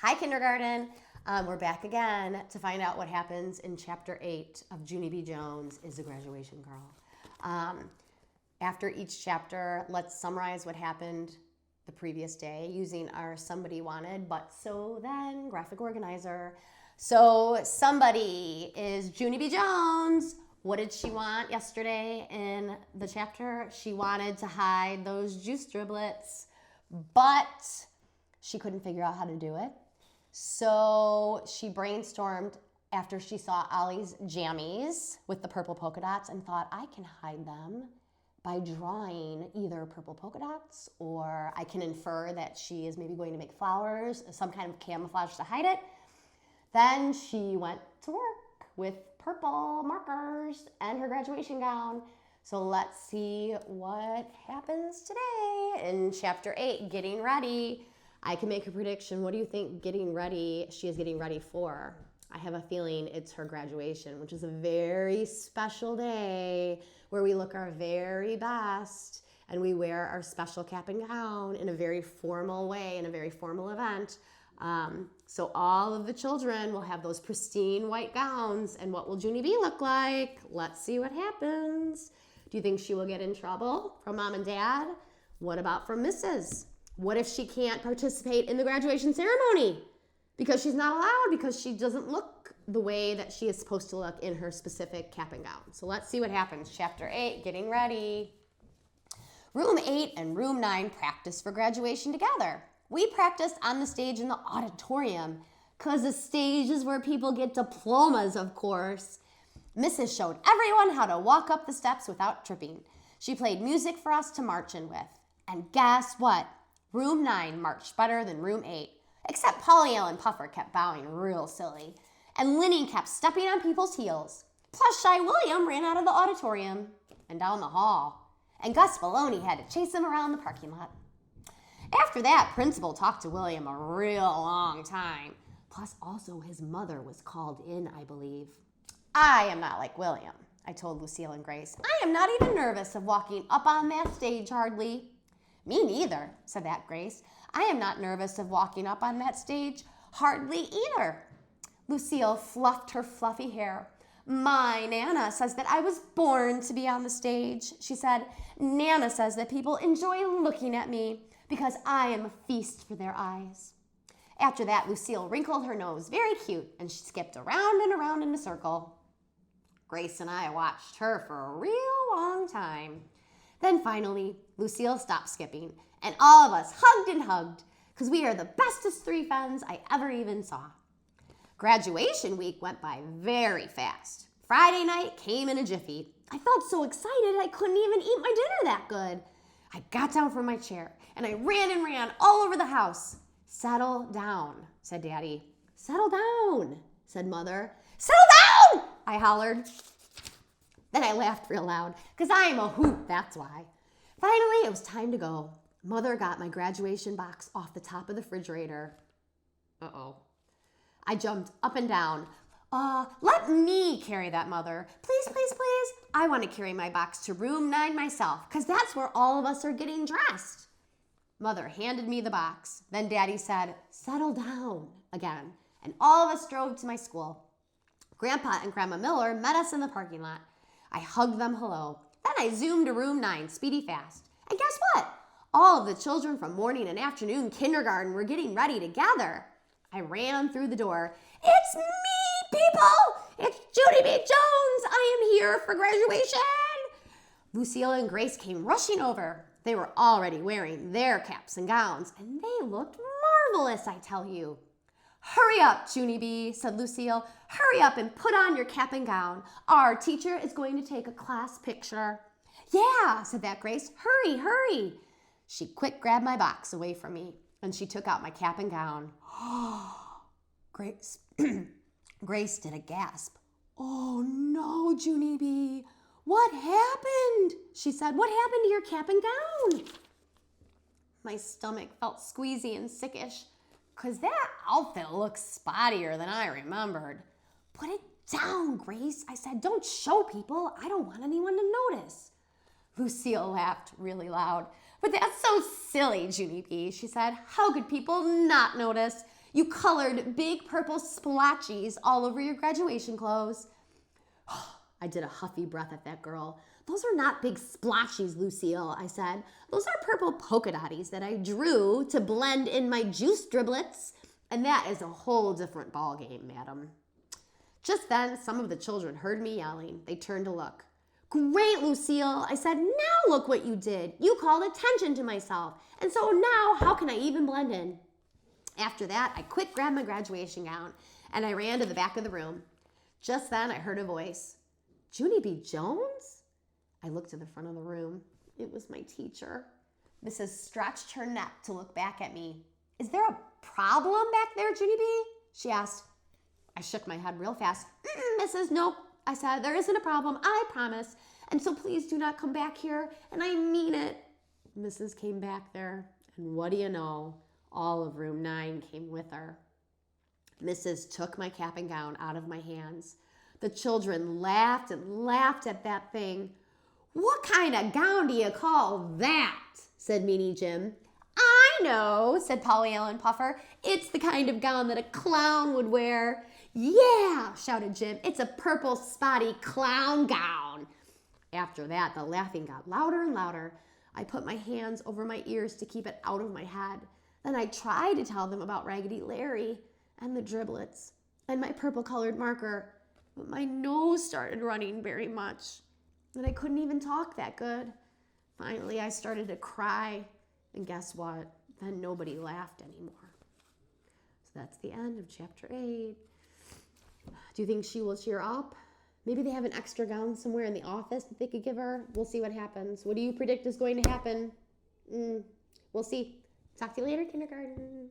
Hi, kindergarten. We're back again to find out what happens in Chapter 8 of Junie B. Jones is a Graduation Girl. After each chapter, let's summarize what happened the previous day using our Somebody Wanted, but so then graphic organizer. So somebody is Junie B. Jones. What did she want yesterday in the chapter? She wanted to hide those juice driblets, but she couldn't figure out how to do it. So she brainstormed after she saw Ollie's jammies with the purple polka dots and thought, I can hide them by drawing either purple polka dots, or I can infer that she is maybe going to make flowers, some kind of camouflage to hide it. Then she went to work with purple markers and her graduation gown. So let's see what happens today in Chapter 8, Getting Ready. I can make a prediction. What do you think she is getting ready for? I have a feeling it's her graduation, which is a very special day where we look our very best and we wear our special cap and gown in a very formal way, in a very formal event. So all of the children will have those pristine white gowns. And what will Junie B look like? Let's see what happens. Do you think she will get in trouble from Mom and Dad? What about from Mrs.? What if she can't participate in the graduation ceremony because she's not allowed, because she doesn't look the way that she is supposed to look in her specific cap and gown? So let's see what happens. Chapter 8, Getting Ready. Room 8 and Room 9 practice for graduation together. We practiced on the stage in the auditorium because the stage is where people get diplomas, of course. Mrs. showed everyone how to walk up the steps without tripping. She played music for us to march in with. And guess what? Room 9 marched better than Room 8, except Polly Allen Puffer kept bowing real silly, and Linny kept stepping on people's heels. Plus Shy William ran out of the auditorium and down the hall, and Gus Baloney had to chase him around the parking lot. After that, Principal talked to William a real long time. Plus also his mother was called in, I believe. I am not like William, I told Lucille and Grace. I am not even nervous of walking up on that stage hardly. Me neither, said that Grace. I am not nervous of walking up on that stage hardly either. Lucille fluffed her fluffy hair. My Nana says that I was born to be on the stage, she said. Nana says that people enjoy looking at me because I am a feast for their eyes. After that, Lucille wrinkled her nose very cute and she skipped around and around in a circle. Grace and I watched her for a real long time. Then finally, Lucille stopped skipping, and all of us hugged and hugged, because we are the bestest three friends I ever even saw. Graduation week went by very fast. Friday night came in a jiffy. I felt so excited I couldn't even eat my dinner that good. I got down from my chair, and I ran all over the house. Settle down, said Daddy. Settle down, said Mother. Settle down, I hollered. Then I laughed real loud, because I am a hoot, that's why. Finally, it was time to go. Mother got my graduation box off the top of the refrigerator. Uh-oh. I jumped up and down. Let me carry that, Mother. Please, please, please. I want to carry my box to Room 9 myself, because that's where all of us are getting dressed. Mother handed me the box. Then Daddy said, settle down again, and all of us drove to my school. Grandpa and Grandma Miller met us in the parking lot. I hugged them hello. Then I zoomed to Room 9, speedy fast. And guess what? All of the children from morning and afternoon kindergarten were getting ready together. I ran through the door. It's me, people! It's Junie B. Jones! I am here for graduation! Lucille and Grace came rushing over. They were already wearing their caps and gowns, and they looked marvelous, I tell you. Hurry up, Junie B, said Lucille. Hurry up and put on your cap and gown. Our teacher is going to take a class picture. Yeah, said that Grace. Hurry, hurry. She quick grabbed my box away from me, and she took out my cap and gown. Grace did a gasp. Oh no, Junie B. What happened? She said. What happened to your cap and gown? My stomach felt squeezy and sickish, because that outfit looks spottier than I remembered. Put it down, Grace, I said. Don't show people. I don't want anyone to notice. Lucille laughed really loud. But that's so silly, Junie B, she said. How could people not notice? You colored big purple splotchies all over your graduation clothes. I did a huffy breath at that girl. Those are not big splotchies, Lucille, I said. Those are purple polka dotties that I drew to blend in my juice driblets. And that is a whole different ballgame, madam. Just then, some of the children heard me yelling. They turned to look. Great, Lucille, I said. Now look what you did. You called attention to myself. And so now, how can I even blend in? After that, I quick grabbed my graduation gown and I ran to the back of the room. Just then, I heard a voice. Junie B. Jones? I looked to the front of the room. It was my teacher. Mrs. stretched her neck to look back at me. Is there a problem back there, Junie B? She asked. I shook my head real fast. Mrs. No, I said, there isn't a problem, I promise. And so please do not come back here, and I mean it. Mrs. came back there, and what do you know? All of room 9 came with her. Mrs. took my cap and gown out of my hands. The children laughed and laughed at that thing. What kind of gown do you call that? Said Meanie Jim. I know, said Polly Ellen Puffer. It's the kind of gown that a clown would wear. Yeah, shouted Jim. It's a purple spotty clown gown. After that, the laughing got louder and louder. I put my hands over my ears to keep it out of my head. Then I tried to tell them about Raggedy Larry and the driblets and my purple-colored marker, but my nose started running very much, and I couldn't even talk that good. Finally, I started to cry, and guess what? Then nobody laughed anymore. So that's the end of chapter 8. Do you think she will cheer up? Maybe they have an extra gown somewhere in the office that they could give her. We'll see what happens. What do you predict is going to happen? We'll see. Talk to you later, kindergarten.